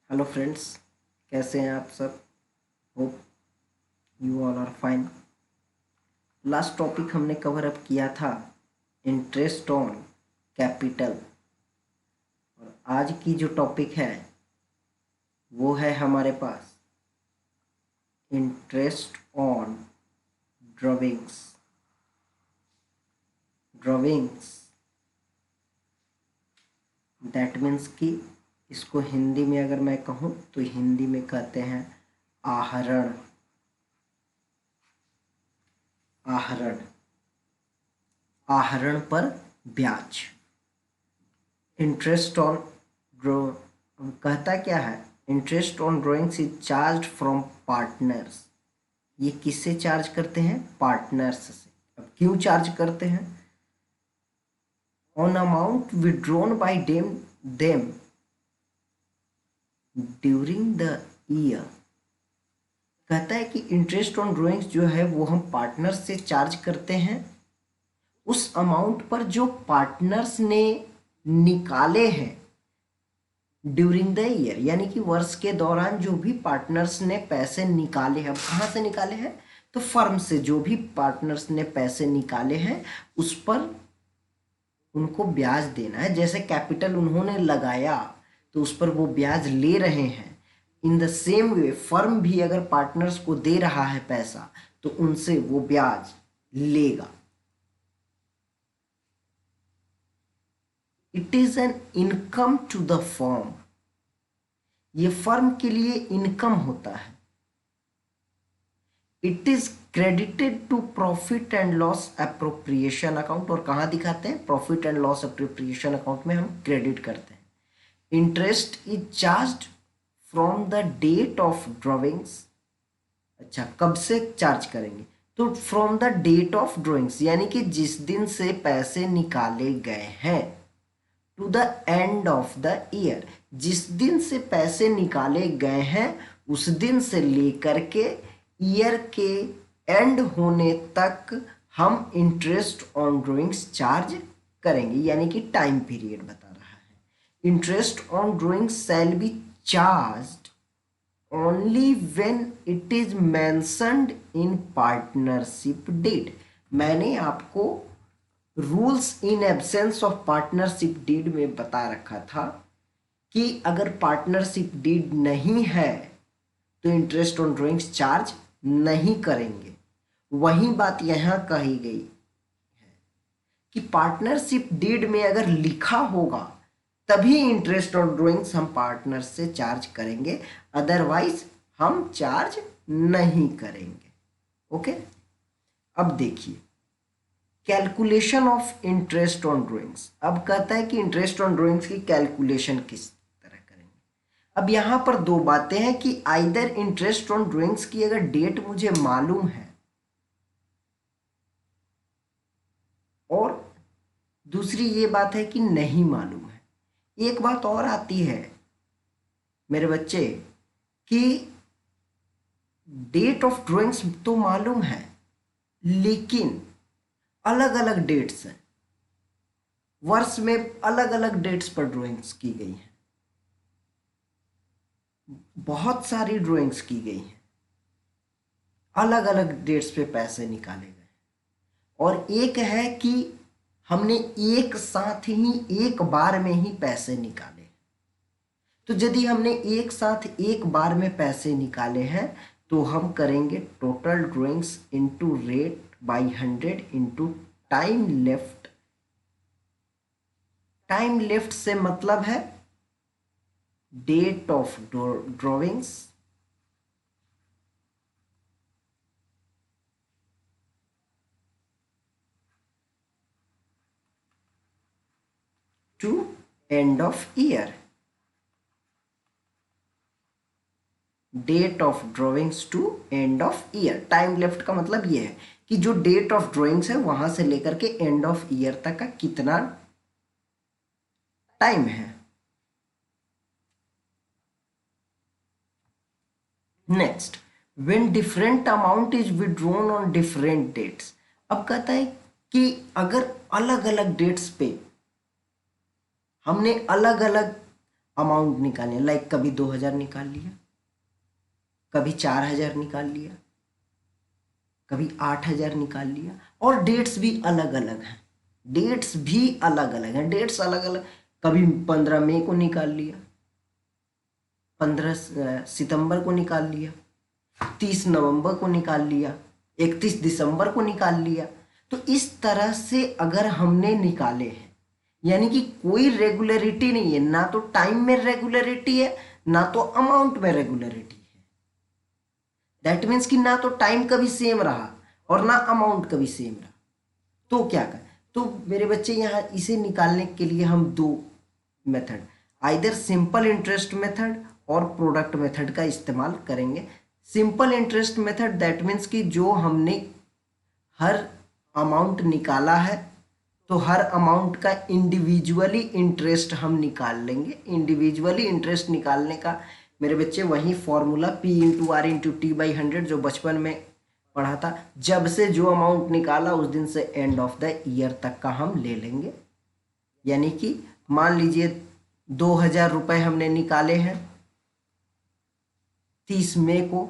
Hello friends, कैसे हैं आप सब। Hope you all are fine. Last topic हमने कवर अप किया था इंटरेस्ट ऑन कैपिटल, और आज की जो टॉपिक है वो है हमारे पास interest on drawings. Drawings that means कि इसको हिंदी में अगर मैं कहूँ तो हिंदी में कहते हैं आहरण। आहरण, आहरण पर ब्याज। इंटरेस्ट ऑन ड्रॉ कहता क्या है, interest on drawings is charge from partners. ये किससे चार्ज करते हैं? पार्टनर्स से। अब क्यों चार्ज करते हैं? On amount withdrawn bye them during the year. कहता है कि इंटरेस्ट ऑन ड्रॉइंग्स जो है वो हम पार्टनर्स से चार्ज करते हैं उस अमाउंट पर जो पार्टनर्स ने निकाले हैं ड्यूरिंग द ईयर, यानी कि वर्ष के दौरान जो भी पार्टनर्स ने पैसे निकाले हैं। अब कहाँ से निकाले हैं? तो फर्म से जो भी पार्टनर्स ने पैसे निकाले हैं उस पर उनको ब्याज देना है। जैसे कैपिटल उन्होंने लगाया तो उस पर वो ब्याज ले रहे हैं। In the same way firm भी अगर पार्टनर्स को दे रहा है पैसा तो उनसे वो ब्याज लेगा। It is an income to the firm. ये फर्म के लिए इनकम होता है। It is credited to profit and loss appropriation account. और कहां दिखाते हैं? Profit and loss appropriation account में हम क्रेडिट करते हैं। Interest is charged from the date of drawings. अच्छा, कब से चार्ज करेंगे? तो from the date of drawings, यानी कि जिस दिन से पैसे निकाले गए हैं, to the end of the year, जिस दिन से पैसे निकाले गए हैं उस दिन से लेकर के ईयर के एंड होने तक हम इंटरेस्ट ऑन ड्रॉइंग्स चार्ज करेंगे, यानी कि टाइम पीरियड बता रहा है। Interest on drawings shall be charged only when it is mentioned in partnership deed. मैंने आपको rules in absence of partnership deed में बता रखा था कि अगर पार्टनरशिप डीड नहीं है तो इंटरेस्ट ऑन ड्रॉइंग्स चार्ज नहीं करेंगे। वही बात यहां कही गई है कि पार्टनरशिप डीड में अगर लिखा होगा तभी इंटरेस्ट ऑन ड्रॉइंग्स हम पार्टनर से चार्ज करेंगे, अदरवाइज हम चार्ज नहीं करेंगे। ओके, अब देखिए calculation of interest on drawings. अब कहता है कि इंटरेस्ट ऑन ड्रॉइंग्स की कैलकुलेशन किस तरह करेंगे। अब यहां पर दो बातें हैं कि आइदर इंटरेस्ट ऑन ड्रॉइंग्स की अगर डेट मुझे मालूम है और दूसरी ये बात है कि नहीं मालूम है। एक बात और आती है मेरे बच्चे कि डेट ऑफ ड्रॉइंग्स तो मालूम है लेकिन अलग अलग डेट्स हैं, वर्ष में अलग अलग डेट्स पर ड्राइंग्स की गई हैं, बहुत सारी ड्राइंग्स की गई हैं, अलग अलग डेट्स पे पैसे निकाले गए। और एक है कि हमने एक साथ ही एक बार में ही पैसे निकाले। तो यदि हमने एक साथ एक बार में पैसे निकाले हैं तो हम करेंगे total drawings into rate by 100 into time left. Time left से मतलब है date of drawings to end of year. Date of drawings to end of year. Time left का मतलब यह है कि जो डेट ऑफ ड्रॉइंग्स है वहां से लेकर के एंड ऑफ ईयर तक का कितना टाइम है। Next, when different amount is withdrawn on different dates. अब कहता है कि अगर अलग अलग डेट्स पे हमने अलग अलग अमाउंट निकालनी है, लाइक कभी 2000 निकाल लिया, कभी 4000 निकाल लिया, कभी 8000 निकाल लिया, और डेट्स भी अलग अलग हैं, डेट्स भी अलग अलग हैं, डेट्स अलग अलग, कभी 15 मई को निकाल लिया, 15 सितंबर को निकाल लिया, 30 नवंबर को निकाल लिया, 31 दिसंबर को निकाल लिया। तो इस तरह से अगर हमने निकाले हैं, यानी कि कोई रेगुलरिटी नहीं है, ना तो टाइम में रेगुलरिटी है, ना तो अमाउंट में रेगुलरिटी है। दैट मीन्स कि ना तो टाइम कभी सेम रहा और ना अमाउंट कभी सेम रहा। तो क्या कर, तो मेरे बच्चे यहाँ इसे निकालने के लिए हम दो method, either simple interest method और प्रोडक्ट मेथड का इस्तेमाल करेंगे। Simple interest method that means कि जो हमने हर अमाउंट निकाला है तो हर अमाउंट का इंडिविजुअली इंटरेस्ट हम निकाल लेंगे। इंडिविजुअली इंटरेस्ट निकालने का मेरे बच्चे वही फॉर्मूला P/R/T/100 जो बचपन में पढ़ा था, जब से जो अमाउंट निकाला उस दिन से एंड ऑफ द ईयर तक का हम ले लेंगे। यानी कि मान लीजिए 2000 रुपये हमने निकाले हैं 30 मई को,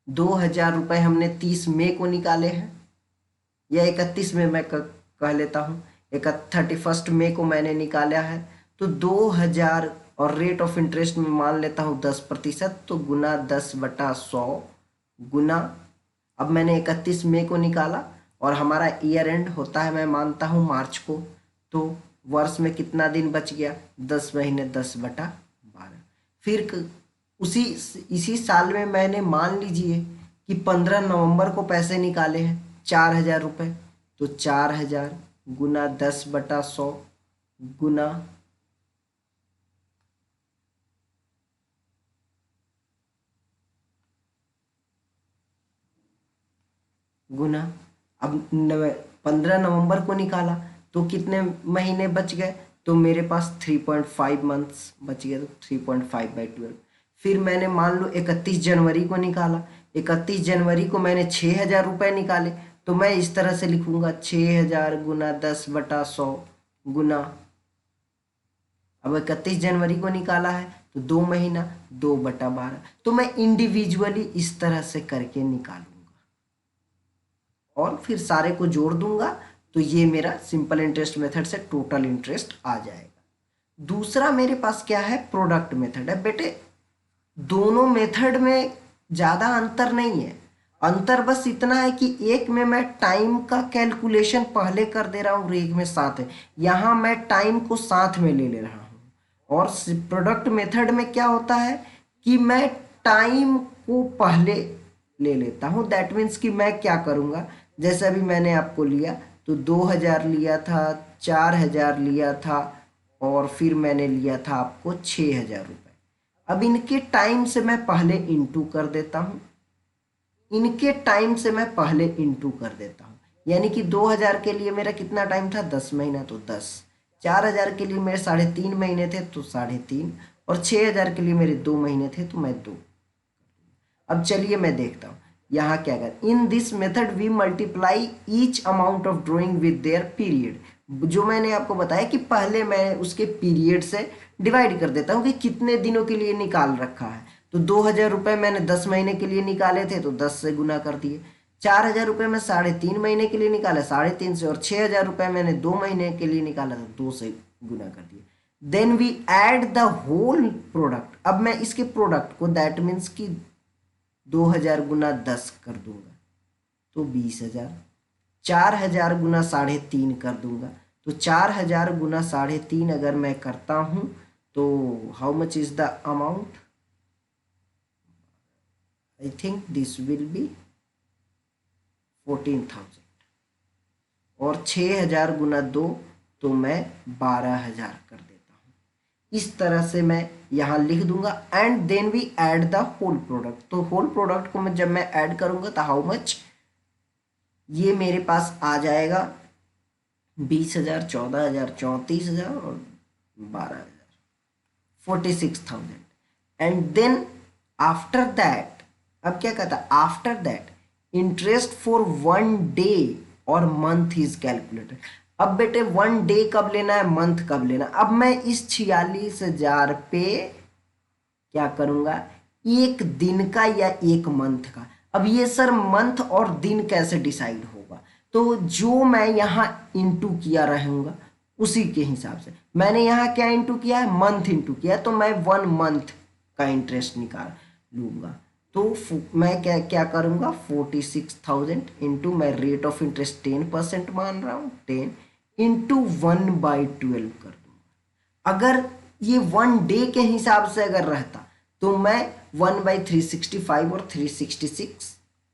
2000 रुपये हमने 30 मई को निकाले हैं, या 31 में मैं कह लेता हूँ, 31 मई को मैंने निकाला है, तो 2000 और रेट ऑफ इंटरेस्ट में मान लेता हूँ 10%, तो गुना 10/100 गुना, अब मैंने 31 मई को निकाला और हमारा ईयर एंड होता है मैं मानता हूँ मार्च को, तो वर्ष में कितना दिन बच गया, 10 महीने, 10/12। फिर इसी साल में मैंने मान लीजिए कि 15 नवंबर को पैसे निकाले हैं 4000 रुपये, तो 4000 गुना 10/100 गुना अब 15 नवंबर को निकाला तो कितने महीने बच गए, तो मेरे पास 3.5 मंथ्स बच गए, तो 3.5/12। फिर मैंने मान लो 31 जनवरी को निकाला, 31 जनवरी को मैंने 6000 रुपये निकाले, तो मैं इस तरह से लिखूंगा 6000 गुना 10/100 गुना, अब 31 जनवरी को निकाला है तो 2 महीना, 2/12। तो मैं इंडिविजुअली इस तरह से करके निकालूंगा और फिर सारे को जोड़ दूंगा, तो ये मेरा सिंपल इंटरेस्ट मेथड से टोटल इंटरेस्ट आ जाएगा। दूसरा मेरे पास क्या है, प्रोडक्ट मेथड है। बेटे दोनों मेथड में ज़्यादा अंतर नहीं है, अंतर बस इतना है कि एक में मैं टाइम का कैलकुलेशन पहले कर दे रहा हूँ और एक में साथ है, यहाँ मैं टाइम को साथ में ले रहा हूँ। और प्रोडक्ट मेथड में क्या होता है कि मैं टाइम को पहले ले लेता हूँ। दैट मीन्स कि मैं क्या करूँगा, जैसे अभी मैंने आपको लिया तो 2000 लिया था, 4000 लिया था और फिर मैंने लिया था आपको 6000 रुपये। अब इनके टाइम से मैं पहले इंटू कर देता हूँ, इनके टाइम से मैं पहले इंटू कर देता हूँ, यानी कि 2000 के लिए मेरा कितना टाइम था, 10 महीना, तो 10, 4000 के लिए मेरे 3.5 महीने थे तो 3.5, और 6000 के लिए मेरे 2 महीने थे तो मैं 2। अब चलिए मैं देखता हूँ यहाँ क्या कर, in this method we multiply each amount of drawing with their period. जो मैंने आपको बताया कि पहले मैं उसके पीरियड से डिवाइड कर देता हूँ कि कितने दिनों के लिए निकाल रखा है। तो 2000 रुपये मैंने 10 महीने के लिए निकाले थे तो 10 से गुना कर दिए, 4000 रुपये मैं 3.5 महीने के लिए निकाला 3.5 से, और 6000 रुपये मैंने 2 महीने के लिए निकाला तो 2 से गुना कर दिए। Then we add the whole product. अब मैं इसके प्रोडक्ट को दैट मीन्स कि 2000 गुना 10 कर दूंगा तो 20000, 4000 गुना 3.5 कर दूंगा तो 4000 गुना 3.5 अगर मैं करता हूं तो how much is the amount, I think this will be 14,000, और 6000 गुना 2 तो मैं 12,000 कर देता हूँ। इस तरह से मैं यहाँ लिख दूंगा and then we add the whole product. तो होल प्रोडक्ट को मैं जब मैं ऐड करूंगा तो हाउ मच, ये मेरे पास आ जाएगा 20,000, 14,000, 34,000 और 12,000, 46,000। एंड देन आफ्टर दैट, अब क्या कहता है, after that interest for 1 day और मंथ इज कैलकुलेटेड। अब बेटे 1 डे कब लेना है, मंथ कब लेना। अब मैं इस 46,000 पे क्या करूंगा, एक दिन का या एक मंथ का। अब ये सर मंथ और दिन कैसे डिसाइड होगा, तो जो मैं यहाँ इंटू किया रहूंगा उसी के हिसाब से। मैंने यहाँ क्या इंटू किया है, मंथ इंटू किया है, तो मैं 1 मंथ का इंटरेस्ट निकाल लूंगा। तो मैं क्या क्या करूंगा, 46,000 इंटू, मैं रेट ऑफ इंटरेस्ट 10% मान रहा हूँ, 10 इंटू 1/12 कर दूंगा। अगर ये 1 डे के हिसाब से अगर रहता तो मैं 1/365 और 366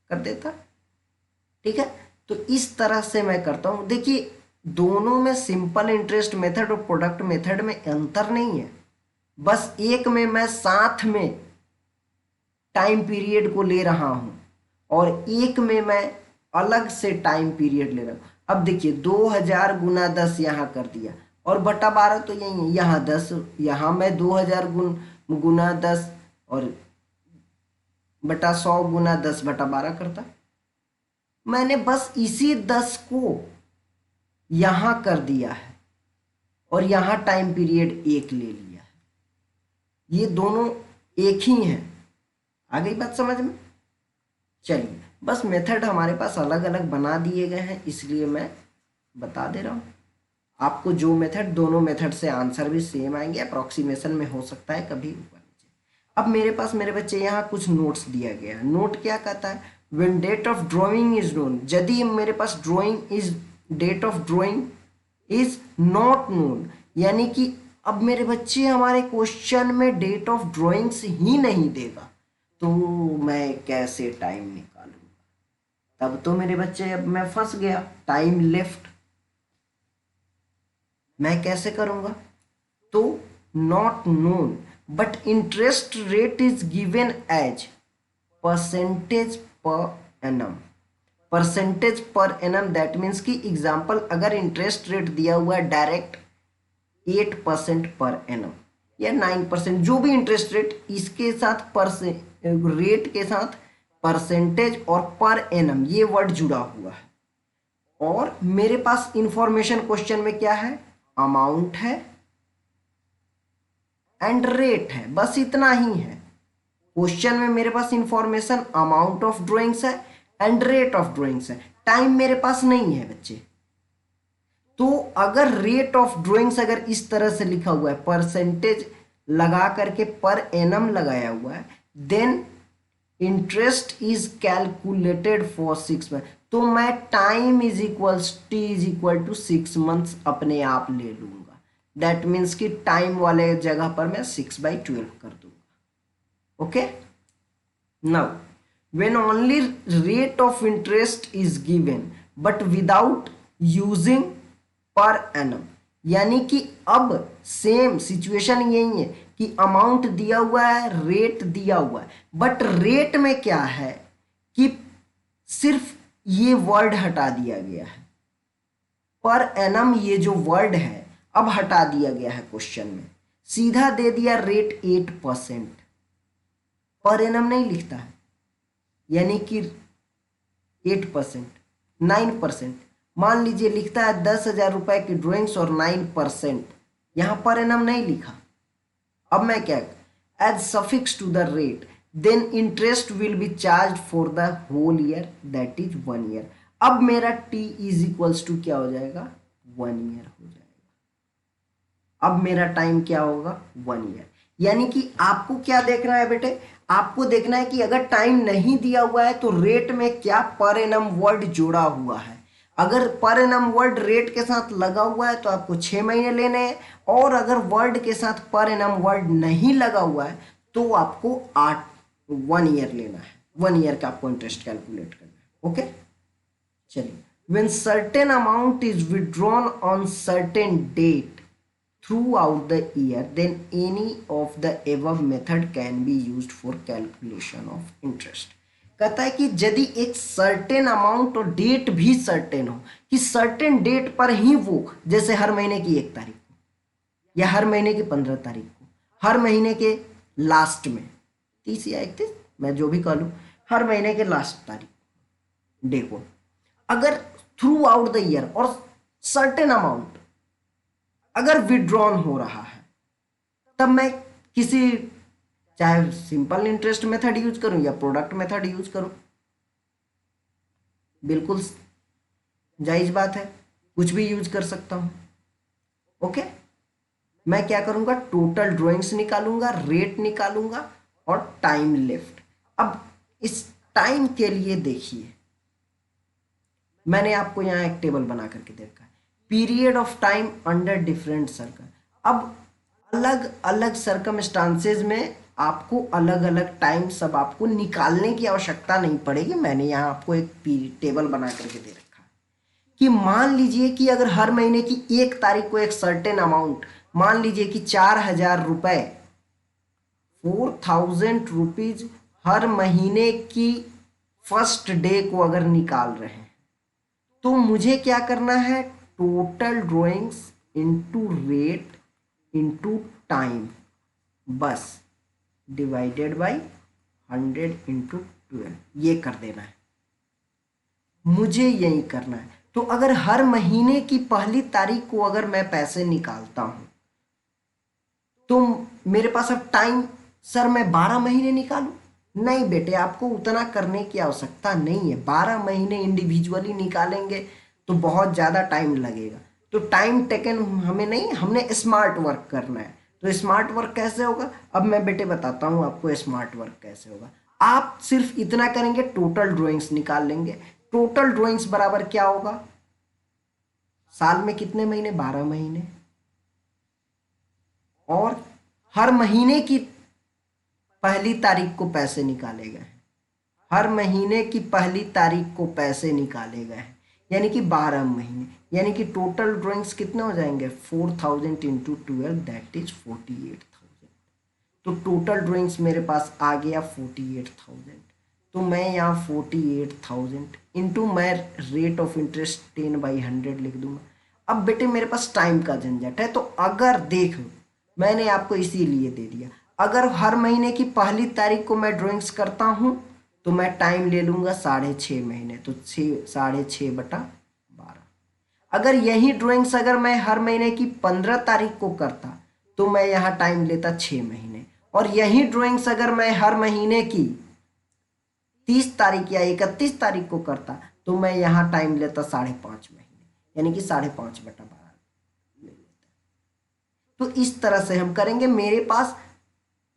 कर देता। ठीक है, तो इस तरह से मैं करता हूं। देखिए दोनों में सिंपल इंटरेस्ट मेथड और प्रोडक्ट मेथड में अंतर नहीं है, बस एक में मैं साथ में टाइम पीरियड को ले रहा हूं और एक में मैं अलग से टाइम पीरियड ले रहा हूं। अब देखिए 2000 गुना 10 यहाँ कर दिया और बटा 12 तो यही है, यहाँ 10, यहाँ मैं 2000 गुना 10 और बटा 100 गुना 10 बटा 12 करता। मैंने बस इसी 10 को यहाँ कर दिया है और यहाँ टाइम पीरियड एक ले लिया है, ये दोनों एक ही हैं। आ गई बात समझ में। चलिए बस मेथड हमारे पास अलग अलग बना दिए गए हैं, इसलिए मैं बता दे रहा हूँ आपको। जो मेथड, दोनों मेथड से आंसर भी सेम आएंगे, अप्रॉक्सीमेशन में हो सकता है कभी ऊपर नीचे। अब मेरे पास मेरे बच्चे यहाँ कुछ नोट्स दिया गया है। नोट क्या कहता है, when date of drawing is known, यदि मेरे पास drawing is, date of drawing is not known, यानी कि अब मेरे बच्चे हमारे क्वेश्चन में डेट ऑफ ड्रॉइंग्स ही नहीं देगा, तो मैं कैसे टाइम निकालूंगा। तब तो मेरे बच्चे अब मैं फंस गया, टाइम लेफ्ट मैं कैसे करूंगा। तो not known but interest rate is given as percentage per annum. Percentage per annum that means कि एग्जाम्पल अगर इंटरेस्ट रेट दिया हुआ है डायरेक्ट 8% पर एनम या 9%, जो भी इंटरेस्ट रेट, इसके साथ रेट के साथ परसेंटेज और पर एनम ये वर्ड जुड़ा हुआ है। और मेरे पास इंफॉर्मेशन क्वेश्चन में क्या है, अमाउंट है एंड रेट है, बस इतना ही है। क्वेश्चन में मेरे पास इंफॉर्मेशन अमाउंट ऑफ ड्राइंग्स है एंड रेट ऑफ ड्राइंग्स है, टाइम मेरे पास नहीं है बच्चे। तो अगर रेट ऑफ ड्राइंग्स अगर इस तरह से लिखा हुआ है, परसेंटेज लगा करके पर एनम लगाया हुआ है, then interest is calculated for 6 month, तो मैं time is equals t is equal to 6 months अपने आप ले लूंगा। दैट मीन्स कि टाइम वाले जगह पर मैं 6/12 कर दूंगा। Okay, now when only rate of interest is given but without using per annum, यानी कि अब सेम सिचुएशन यही है कि अमाउंट दिया हुआ है, रेट दिया हुआ है, बट रेट में क्या है कि सिर्फ ये वर्ड हटा दिया गया है, पर एनम ये जो वर्ड है अब हटा दिया गया है क्वेश्चन में, सीधा दे दिया रेट 8%, पर एनम नहीं लिखता है, यानी कि 8%, 9%। मान लीजिए लिखता है 10,000 रुपए की ड्राइंग्स और 9%, यहां पर एनम नहीं लिखा। अब मैं क्या, as suffix to the rate then interest will be charge for the whole year that is 1 year. अब मेरा टी इज इक्वल्स टू क्या हो जाएगा, 1 ईयर हो जाएगा। अब मेरा टाइम क्या होगा, 1 ईयर। यानी कि आपको क्या देखना है बेटे, आपको देखना है कि अगर टाइम नहीं दिया हुआ है तो रेट में क्या पर एनम वर्ड जोड़ा हुआ है। अगर पर एनम वर्ड रेट के साथ लगा हुआ है तो आपको 6 महीने लेने हैं, और अगर वर्ड के साथ पर एनम वर्ड नहीं लगा हुआ है तो आपको 1 ईयर लेना है। 1 ईयर का आपको इंटरेस्ट कैलकुलेट करना है। ओके, चलिए, when certain amount is withdrawn on certain date throughout the year then any of the above method can be used for calculation of interest। कहता है कि यदि एक सर्टेन अमाउंट और डेट भी सर्टेन हो, कि सर्टेन डेट पर ही वो, जैसे हर महीने की 1 तारीख को या हर महीने की 15 तारीख को, हर महीने के लास्ट में 30 या 31, मैं जो भी कह लूँ, हर महीने के लास्ट तारीख डे को, अगर थ्रू आउट द ईयर और सर्टेन अमाउंट अगर विड्रॉन हो रहा है, तब मैं किसी, चाहे सिंपल इंटरेस्ट मेथड यूज करूं या प्रोडक्ट मेथड यूज करूं, बिल्कुल जायज बात है, कुछ भी यूज कर सकता हूं। ओके, मैं क्या करूंगा, टोटल ड्राइंग्स निकालूंगा, रेट निकालूंगा और टाइम लेफ्ट। अब इस टाइम के लिए देखिए, मैंने आपको यहां एक टेबल बना करके दे रखा है, period of time under different circle. अब अलग अलग सर्कमस्टांसेस में आपको अलग अलग टाइम सब आपको निकालने की आवश्यकता नहीं पड़ेगी। मैंने यहाँ आपको एक टेबल बना करके दे रखा है कि मान लीजिए कि अगर हर महीने की 1 तारीख को एक सर्टेन अमाउंट, मान लीजिए कि 4,000 रुपये, 4,000 रुपीज हर महीने की फर्स्ट डे को अगर निकाल रहे हैं, तो मुझे क्या करना है, total drawings into rate into time, बस डिवाइडेड बाय 100 इंटू 12, ये कर देना है, मुझे यही करना है। तो अगर हर महीने की पहली तारीख को अगर मैं पैसे निकालता हूं, तो मेरे पास अब टाइम, सर मैं 12 महीने निकालूं? नहीं बेटे, आपको उतना करने की आवश्यकता नहीं है। 12 महीने इंडिविजुअली निकालेंगे तो बहुत ज़्यादा टाइम लगेगा। तो टाइम टेकन हमें नहीं, हमने स्मार्ट वर्क करना है। तो स्मार्ट वर्क कैसे होगा, अब मैं बेटे बताता हूँ आपको स्मार्ट वर्क कैसे होगा। आप सिर्फ इतना करेंगे, टोटल ड्राइंग्स निकाल लेंगे। टोटल ड्राइंग्स बराबर क्या होगा, साल में कितने महीने, 12 महीने, और हर महीने की पहली तारीख को पैसे निकाले गए, हर महीने की पहली तारीख को पैसे निकाले गए, यानी कि 12 महीने, यानी कि टोटल ड्राइंग्स कितने हो जाएंगे, 4,000 इंटू 12, दैट इज 48,000। तो टोटल ड्राइंग्स मेरे पास आ गया 48,000। तो मैं यहाँ 48,000 इंटू मैं रेट ऑफ इंटरेस्ट 10/100 लिख दूंगा। अब बेटे मेरे पास टाइम का झंझट है, तो अगर देख, मैंने आपको इसीलिए दे दिया, अगर हर महीने की पहली तारीख को मैं ड्राइंग्स करता हूं, तो मैं टाइम ले लूंगा 6.5 महीने, तो 6.5/12। अगर यही ड्राइंग्स अगर मैं हर महीने की 15 तारीख को करता, तो मैं यहाँ टाइम लेता 6 महीने। और यही ड्राइंग्स अगर मैं हर महीने की 30 तारीख या 31 तारीख को करता, तो मैं यहाँ टाइम लेता 5.5 महीने, यानी कि 5.5/12। तो इस तरह से हम करेंगे, मेरे पास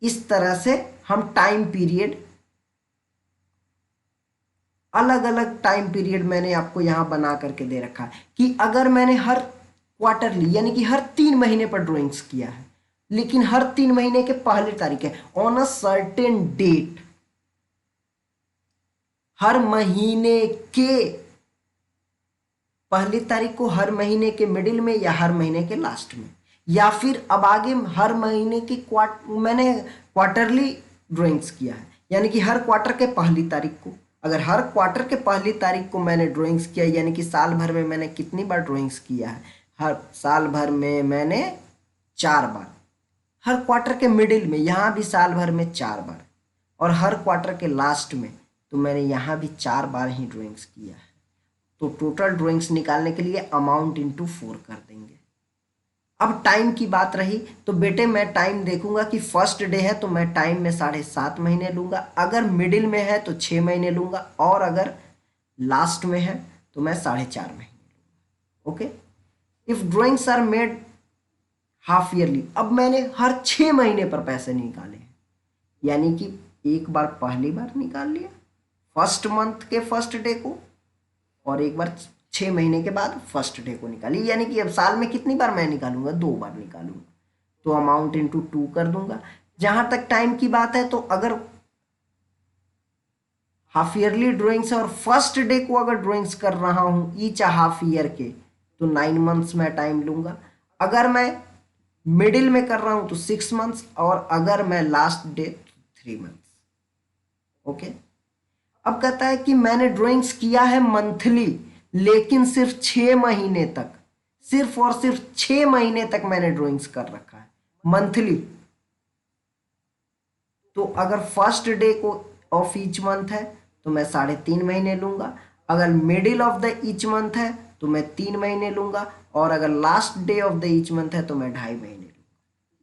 इस तरह से हम टाइम पीरियड, अलग अलग टाइम पीरियड मैंने आपको यहां बना करके दे रखा है कि अगर मैंने हर क्वार्टरली यानी कि हर 3 महीने पर ड्राइंग्स किया है, लेकिन हर 3 महीने के पहले तारीख है, ऑन अ सर्टेन डेट, हर महीने के पहली तारीख को, हर महीने के मिडिल में या हर महीने के लास्ट में, या फिर अब आगे हर महीने की मैंने क्वार्टरली ड्राइंग्स किया है, यानी कि हर क्वार्टर के पहली तारीख को, अगर हर क्वार्टर के पहली तारीख को मैंने ड्राइंग्स किया, यानी कि साल भर में मैंने कितनी बार ड्राइंग्स किया है, हर साल भर में मैंने 4 बार, हर क्वार्टर के मिडिल में यहाँ भी साल भर में 4 बार, और हर क्वार्टर के लास्ट में तो मैंने यहाँ भी 4 बार ही ड्राइंग्स किया है। तो टोटल ड्राइंग्स निकालने के लिए अमाउंट इंटू 4 कर देंगे। अब टाइम की बात रही, तो बेटे मैं टाइम देखूंगा कि फर्स्ट डे है तो मैं टाइम में 7.5 महीने लूंगा, अगर मिडिल में है तो 6 महीने लूंगा, और अगर लास्ट में है तो मैं 4.5 महीने लूंगा। Okay, if drawings are made half yearly, अब मैंने हर 6 महीने पर पैसे निकाले हैं, यानी कि एक बार पहली बार निकाल लिया फर्स्ट मंथ के फर्स्ट डे को, और एक बार 6 महीने के बाद फर्स्ट डे को निकाली, यानी कि अब साल में कितनी बार मैं निकालूंगा, 2 बार निकालूंगा। तो अमाउंट इंटू 2 कर दूंगा। जहां तक टाइम की बात है, तो अगर हाफ ईयरली ड्राइंग्स और फर्स्ट डे को अगर ड्राइंग्स कर रहा हूं ईच हाफ ईयर के, तो 9 मंथ्स में टाइम लूंगा। अगर मैं मिडिल में कर रहा हूं तो 6 मंथ्स, और अगर मैं लास्ट डे 3 मंथ्स। ओके, अब कहता है कि मैंने ड्राइंग्स किया है मंथली, लेकिन सिर्फ 6 महीने तक, सिर्फ और सिर्फ 6 महीने तक मैंने ड्राइंग्स कर रखा है मंथली। तो अगर फर्स्ट डे को ऑफ ईच मंथ है तो मैं 3.5 महीने लूंगा, अगर middle of the each month है तो मैं 3 महीने लूँगा, और अगर last day of the each month है तो मैं 2.5 महीने लूँगा।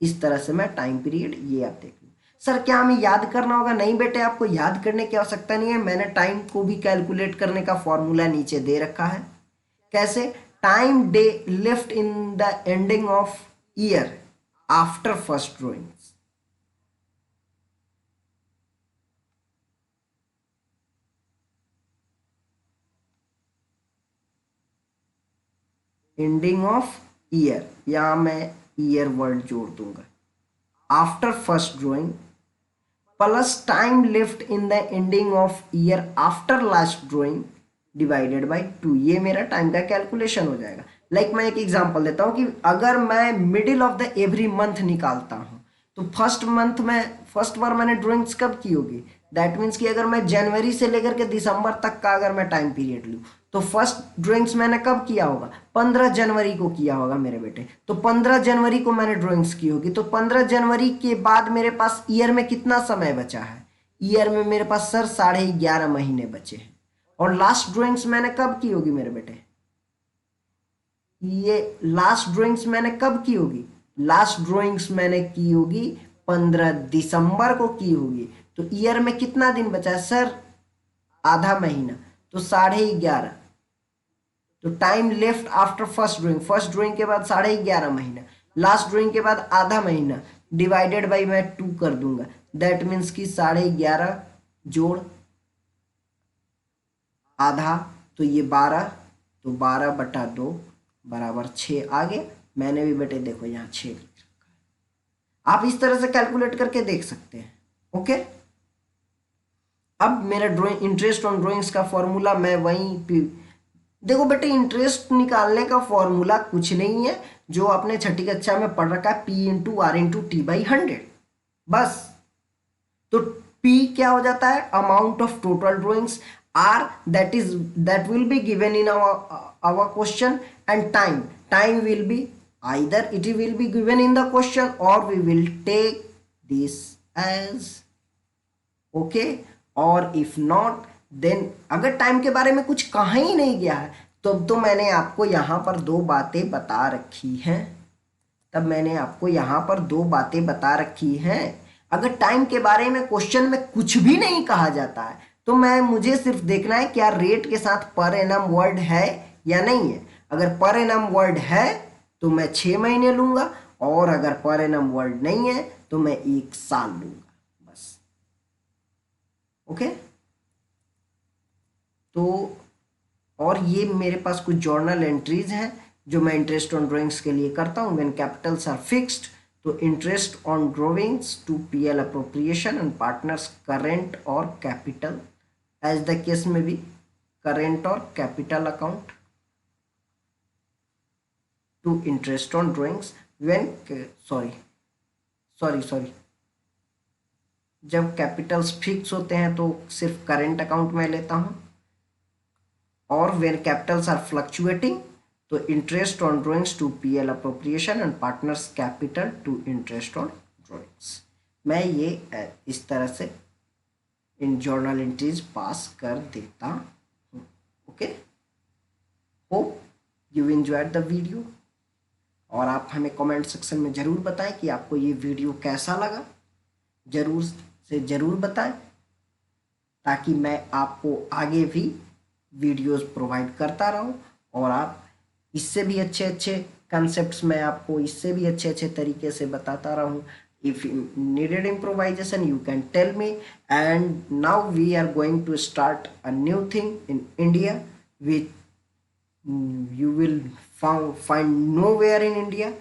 इस तरह से मैं टाइम पीरियड, ये आप देख लो। सर क्या हमें याद करना होगा? नहीं बेटे, आपको याद करने की आवश्यकता नहीं है। मैंने टाइम को भी कैलकुलेट करने का फॉर्मूला नीचे दे रखा है। कैसे? Time day left in the ending of year after first drawing. Ending of year, यहां मैं ईयर वर्ड जोड़ दूंगा, after first drawing plus time left in the ending of year after last drawing divided by 2। ये मेरा time का calculation हो जाएगा। Like मैं एक एग्जांपल देता हूँ कि अगर मैं middle of the every month निकालता हूँ, तो फर्स्ट मंथ में फर्स्ट बार मैंने ड्राइंग्स कब की होगी? दैट मीन्स कि अगर मैं जनवरी से लेकर के दिसंबर तक का अगर मैं टाइम पीरियड लूँ, तो फर्स्ट ड्राइंग्स मैंने कब किया होगा? 15 जनवरी को किया होगा मेरे बेटे। तो 15 जनवरी को मैंने ड्राइंग्स की होगी, तो 15 जनवरी के बाद मेरे पास ईयर में कितना समय बचा है? ईयर में मेरे पास सर 11.5 महीने बचे हैं। और लास्ट ड्राइंग्स मैंने कब की होगी मेरे बेटे? ये लास्ट ड्राइंग्स मैंने कब की होगी? लास्ट ड्राइंग्स मैंने की होगी 15 दिसंबर को की होगी। तो ईयर में कितना दिन बचा है सर? आधा महीना, तो 11.5। तो time left after first drawing के बाद 11.5 महीना, लास्ट ड्राइंग के बाद आधा महीना, डिवाइडेड बाई मैं 2 कर दूंगा। दैट मीन्स कि 11.5 जोड़ आधा, तो ये 12, तो 12/2 बराबर 6 आ गया। मैंने भी बेटे देखो यहाँ 6 लिख रखा है। आप इस तरह से कैलकुलेट करके देख सकते हैं। ओके, अब मेरा ड्राइंग इंटरेस्ट ऑन ड्राइंग्स का फॉर्मूला मैं वहीं पे देखो बेटे, इंटरेस्ट निकालने का फॉर्मूला कुछ नहीं है जो आपने छठी कक्षा में पढ़ रखा है, P/R/T/100 बस। तो P क्या हो जाता है? Amount of total drawings. R that will be given in our question, and time will be either it will be given in the question or we will take this as okay, और if not then अगर time के बारे में कुछ कहा ही नहीं गया है तो मैंने आपको यहाँ पर 2 बातें बता रखी हैं। अगर टाइम के बारे में क्वेश्चन में कुछ भी नहीं कहा जाता है तो मुझे सिर्फ देखना है क्या रेट के साथ पर एनम वर्ड है या नहीं है। अगर पर एनम वर्ड है तो मैं 6 महीने लूंगा, और अगर पर एनम वर्ड नहीं है तो मैं 1 साल लूंगा बस। ओके, तो और ये मेरे पास कुछ जर्नल एंट्रीज हैं जो मैं इंटरेस्ट ऑन ड्राइंग्स के लिए करता हूँ। व्हेन कैपिटल्स आर फिक्स्ड, तो interest on drawings to PL appropriation and partners current और कैपिटल, एज द केस में भी करेंट और capital account to interest on drawings when sorry जब कैपिटल्स फिक्स होते हैं तो सिर्फ करेंट अकाउंट में लेता हूं, और व्हेन कैपिटल्स आर फ्लक्चुएटिंग तो interest on drawings to PL appropriation and partners capital to interest on drawings. मैं ये इस तरह से इन जर्नल एंट्रीज पास कर देता हूँ। Okay, hope you enjoyed the video, और आप हमें कमेंट सेक्शन में ज़रूर बताएं कि आपको ये वीडियो कैसा लगा। ज़रूर बताएं ताकि मैं आपको आगे भी वीडियोस प्रोवाइड करता रहूं, और आप इससे भी अच्छे कंसेप्ट्स मैं आपको इससे भी अच्छे तरीके से बताता रहूं। If you needed improvisation, you can tell me. And now we are going to start a new thing in India, which you will find nowhere in India.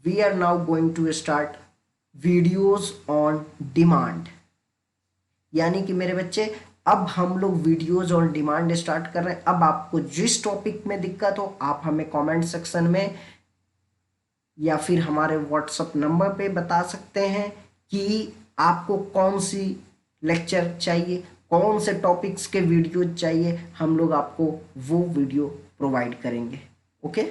We are now going to start videos on demand. यानी कि मेरे बच्चे, अब हम लोग videos on demand start कर रहे हैं। अब आपको जिस टॉपिक में दिक्कत हो आप हमें कमेंट सेक्शन में या फिर हमारे व्हाट्सएप नंबर पे बता सकते हैं कि आपको कौन सी लेक्चर चाहिए, कौन से टॉपिक्स के वीडियो चाहिए। हम लोग आपको वो वीडियो प्रोवाइड करेंगे। ओके।